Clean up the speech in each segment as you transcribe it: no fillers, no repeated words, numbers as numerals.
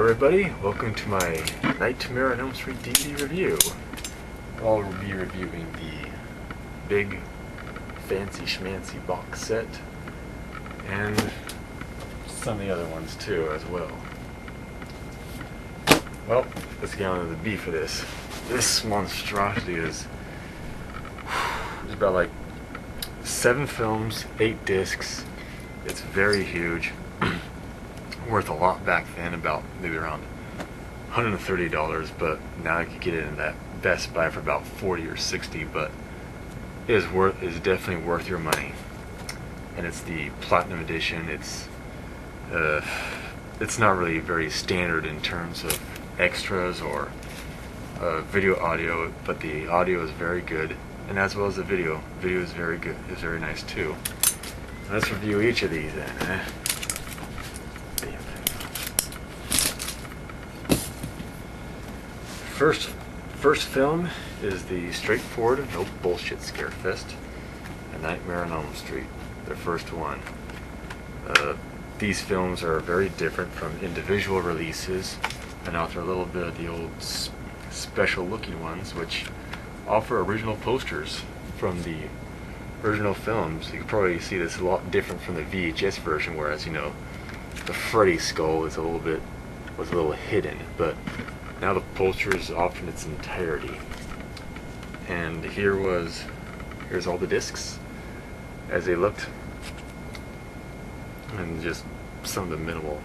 everybody, welcome to my Nightmare on Elm Street DVD review. I'll be reviewing the big fancy schmancy box set and some of the other ones too as well. Well, let's get on to the beef of this. This monstrosity is about like 7 films, 8 discs. It's very huge. Worth a lot back then, about maybe around $130, but now you could get it in that Best Buy for about $40 or $60, but it is definitely worth your money. And it's the Platinum Edition. It's not really very standard in terms of extras or video audio, but the audio is very good, and as well as the video. Video is very good. It's very nice too. Let's review each of these then. First film is the straightforward, no bullshit scarefest, A Nightmare on Elm Street, their first one. These films are very different from individual releases, and offer a little bit of the old special looking ones, which offer original posters from the original films. You can probably see this a lot different from the VHS version, whereas, you know, the Freddy skull is was a little hidden, but now the poster is off in its entirety. And here's all the discs as they looked, and just some of the minimal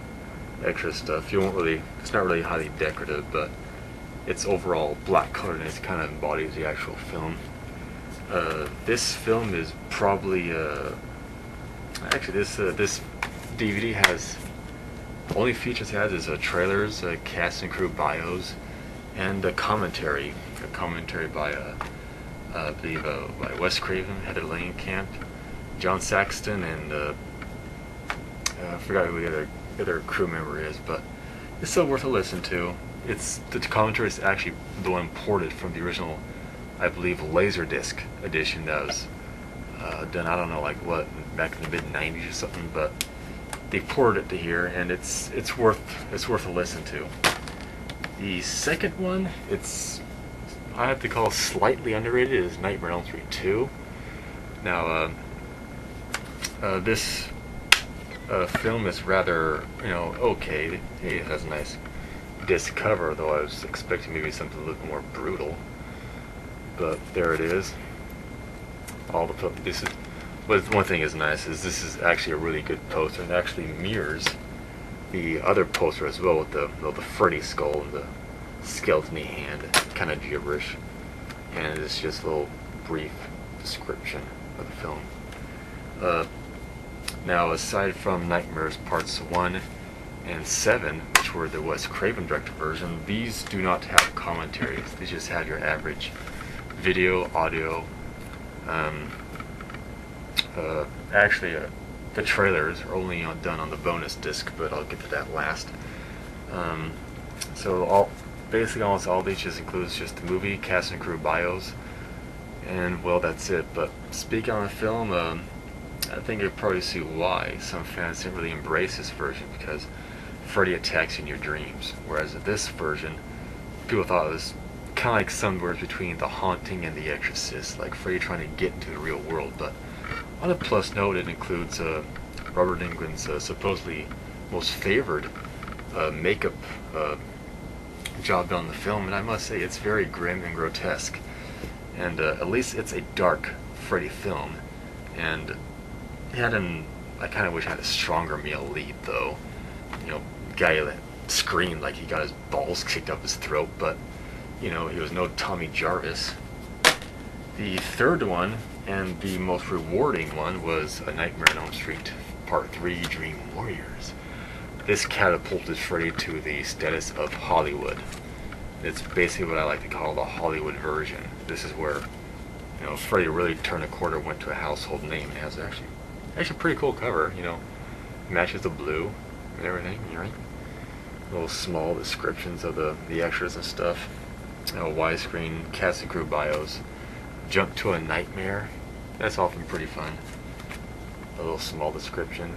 extra stuff. It's not really highly decorative, but it's overall black color and it kind of embodies the actual film. This film is probably actually this DVD has only features it has is trailers, cast and crew bios, and a commentary by I believe by Wes Craven, Heather Langenkamp, John Saxton, and I forgot who the other crew member is, but it's still worth a listen to. The commentary is actually the one imported from the original, I believe, Laserdisc edition that was done, I don't know, like what, back in the mid-90s or something, but they ported it to here, and it's worth a listen to. The second one, I have to call slightly underrated, is Nightmare on Elm Street 2. Now, this film is rather, okay. It has a nice disc cover, though I was expecting maybe something a little more brutal. But there it is. But one thing is nice is this is actually a really good poster, and it actually mirrors the other poster as well, with the Freddy skull and the skeleton-y hand, kind of gibberish. And it's just a little brief description of the film. Now, aside from Nightmares Parts 1 and 7, which were the Wes Craven directed version, these do not have commentaries. They just have your average video, audio. Actually, the trailers are only done on the bonus disc, but I'll get to that last. So basically almost all these just includes just the movie, cast and crew bios, and well, that's it. But speaking on the film, I think you'll probably see why some fans didn't really embrace this version, because Freddy attacks you in your dreams, whereas this version, people thought it was kind of like somewhere between The Haunting and The Exorcist, like Freddy trying to get into the real world. But on a plus note, it includes Robert Englund's supposedly most favored makeup job done on the film, and I must say it's very grim and grotesque. And at least it's a dark Freddy film. And I kind of wish I had a stronger male lead, though. Guy that screamed like he got his balls kicked up his throat, but he was no Tommy Jarvis. The third one, and the most rewarding one, was A Nightmare on Elm Street Part 3, Dream Warriors. This catapulted Freddy to the status of Hollywood. It's basically what I like to call the Hollywood version. This is where, Freddy really turned a corner, went to a household name. It has actually a pretty cool cover, matches the blue and everything, right? Little small descriptions of the extras and stuff. Widescreen, cast and crew bios. Jump to a Nightmare. That's often pretty fun. A little small description.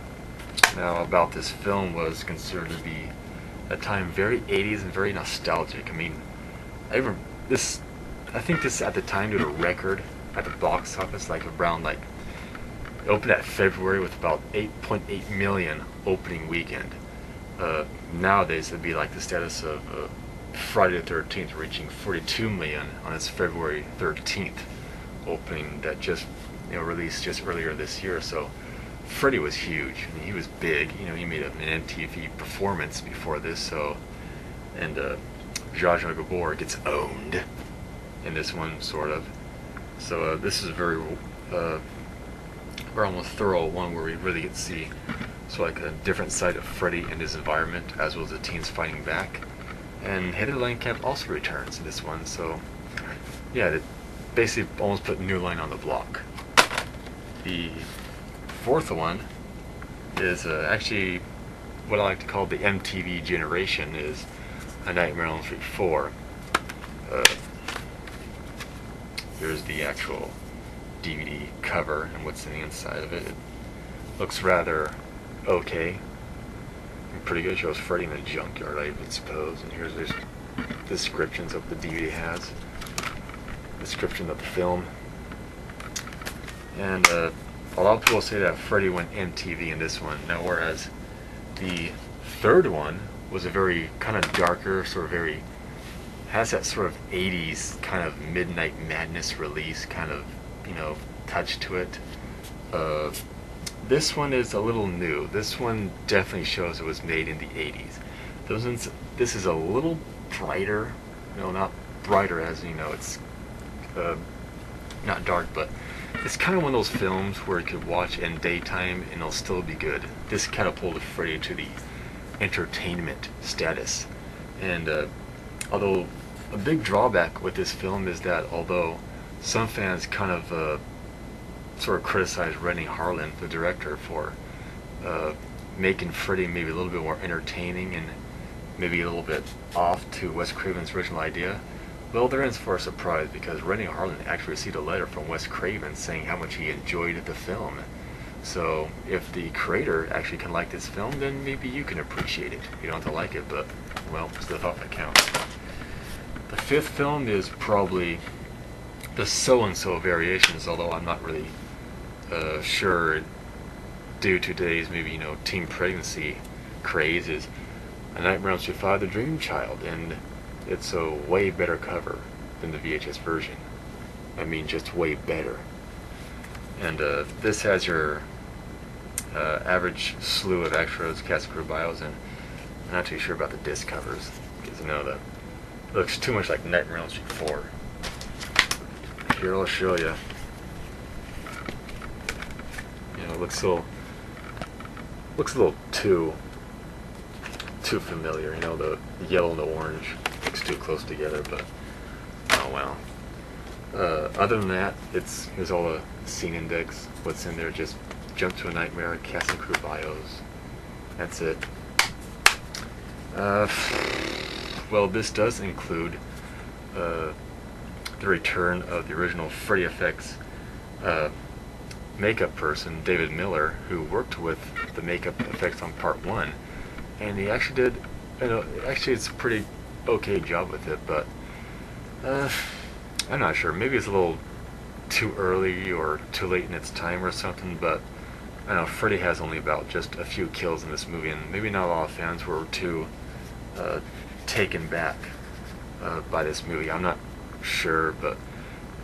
Now, about this film was considered to be at the time very 80s and very nostalgic. I mean, I even this I think this at the time did a record at the box office, like around like it opened at February with about 8.8 million opening weekend. Nowadays it'd be like the status of Friday the 13th reaching 42 million on its February 13th opening that just released just earlier this year. So Freddy was huge. I mean, he was big. He made an MTV performance before this. So, and Zsa Zsa Gabor gets owned in this one, sort of. So this is a very almost thorough one where we really get to see like a different side of Freddy and his environment, as well as the teens fighting back. And Heather Langenkamp also returns in this one. So yeah, they basically almost put New Line on the block. The fourth one is actually what I like to call the MTV generation, is A Nightmare on Elm Street 4. Here's the actual DVD cover and what's in the inside of it. It looks rather okay and pretty good. It shows Freddy in a junkyard, I would suppose. And here's there's descriptions of the DVD has. Description of the film. And a lot of people say that Freddy went MTV in this one. Now, whereas the third one was a very kind of darker, sort of very, has that sort of 80s kind of Midnight Madness release kind of, touch to it. This one is a little new. This one definitely shows it was made in the 80s. This is a little brighter, not brighter as it's not dark, but it's kind of one of those films where you could watch in daytime and it'll still be good. This catapulted Freddy to the entertainment status. And although a big drawback with this film is that although some fans kind of sort of criticize Rennie Harlan, the director, for making Freddy maybe a little bit more entertaining and maybe a little bit off to Wes Craven's original idea, well, they're in for a surprise, because Rennie Harlan actually received a letter from Wes Craven saying how much he enjoyed the film. So if the creator actually can like this film, then maybe you can appreciate it. You don't have to like it, but, well, it's the thought that counts. The fifth film is probably the so-and-so variations, although I'm not really sure, due to today's maybe, teen pregnancy craze, is A Nightmare on Elm Street 5, The Dream Child, and it's a way better cover than the VHS version. I mean, just way better. And this has your average slew of extras, cast and crew bios, and I'm not too sure about the disc covers, because that it looks too much like Nightmare on Elm Street 4. Here, I'll show you. It looks a little too familiar. The yellow and the orange looks too close together, but oh well. Other than that, here's all the scene index, what's in there. Just Jump to a Nightmare, cast and crew bios. That's it. Well, this does include the return of the original Freddy Effects makeup person, David Miller, who worked with the makeup effects on Part 1, and he actually did, actually it's a pretty okay job with it, but I'm not sure. Maybe it's a little too early or too late in its time or something, but I know Freddy has only about just a few kills in this movie, and maybe not a lot of fans were too taken back by this movie. I'm not sure, but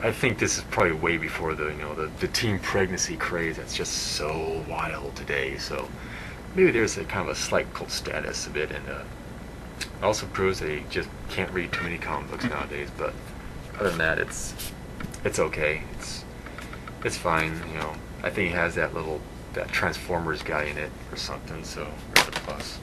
I think this is probably way before the teen pregnancy craze that's just so wild today. So maybe there's a kind of a slight cult status a bit, and it also proves they just can't read too many comic books nowadays. But other than that, it's okay. It's fine. I think it has that Transformers guy in it or something. So there's a plus.